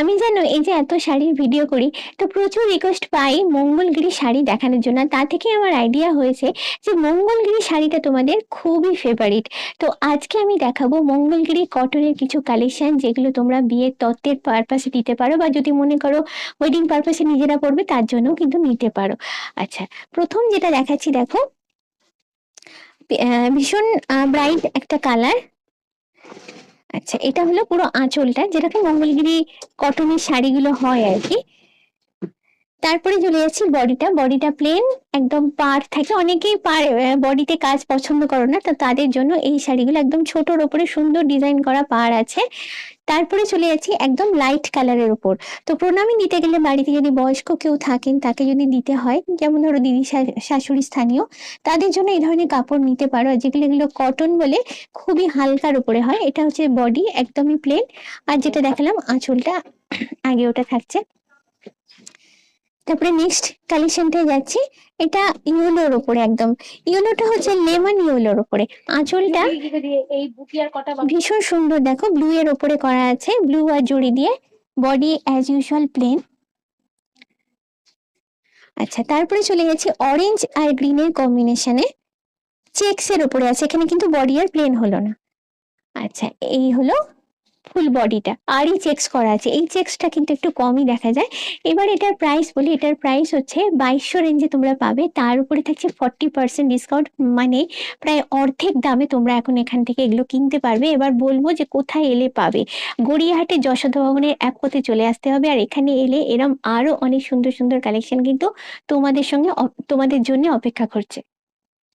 আমি জানো এই যে এত শাড়ির ভিডিও করি, তো প্রচুর রিকোয়েস্ট পাই মঙ্গলগিরি শাড়ি দেখানোর জন্য। তা থেকে আমার আইডিয়া হয়েছে যে মঙ্গলগিরি শাড়িটা তোমাদের খুবই ফেভারিট। তো আজকে আমি দেখাবো মঙ্গলগিরি কটনের কিছু কালেকশন, যেগুলো তোমরা বিয়ের তত্ত্বের পারপাসে দিতে পারো, বা যদি মনে করো ওয়েডিং পারপাসে নিজেরা পরবে তার জন্য কিন্তু নিতে পারো। আচ্ছা, প্রথম যেটা দেখাচ্ছি দেখো, ভীষণ ব্রাইট একটা কালার। আচ্ছা, এটা হলো পুরো আঁচলটা, যেটাকে মঙ্গলগিরি কটনের শাড়িগুলো হয় আর কি। তারপরে চলে যাচ্ছি বডিটা প্লেন, একদম পাড় থাকে। অনেকেই বডিতে কাজ পছন্দ করো না, তো তাদের জন্য এই শাড়িগুলো একদম ছোটর ওপরে সুন্দর ডিজাইন করা পাড় আছে। তারপরে চলে যাচ্ছি একদম লাইট কালারের উপর। তো প্রণামী দিতে গেলে বাড়িতে যদি বয়স্ক কেউ থাকেন, তাকে যদি দিতে হয়, যেমন ধরো দিদি শাশুড়ি স্থানীয়, তাদের জন্য এই ধরনের কাপড় নিতে পারো, যেগুলো এগুলো কটন বলে খুবই হালকার উপরে হয়। এটা হচ্ছে বডি একদমই প্লেন, আর যেটা দেখালাম আঁচলটা আগে ওটা থাকছে। তারপরে নেক্সট কালেকশনটায় যাচ্ছি, এটা ইয়েলোর উপরে, একদম ইয়েলোটা হচ্ছে লেমন ইয়েলোর উপরে। আঁচলটা ভীষণ সুন্দর, দেখো ব্লু এর উপরে করা আছে, ব্লু আর জড়ি দিয়ে। Body as usual plain. আচ্ছা, তারপরে চলে গেছি অরেঞ্জ আর গ্রিনের কম্বিনেশনে, চেক্স এর উপরে আছে। এখানে কিন্তু বডি আর প্লেন হলো না। আচ্ছা, এই হলো ফুল বডিটা, আরই চেক্স করা আছে। এই চেক্সটা কিন্তু একটু কমই দেখা যায়। এবার এটার প্রাইস বলি, এটার প্রাইস হচ্ছে 2200 রেঞ্জে তোমরা পাবে। তার উপরে থাকছে 40% ডিসকাউন্ট, মানে প্রায় অর্ধেক দামে তোমরা এখন এখান থেকে এগুলো কিনতে পারবে। এবার বলবো যে কোথায় এলে পাবে। গড়িয়াহাটে যশোদা ভবনের অ্যাপতে চলে আসতে হবে, আর এখানে এলে এরম আরো অনেক সুন্দর সুন্দর কালেকশন কিন্তু তোমাদের জন্য অপেক্ষা করছে।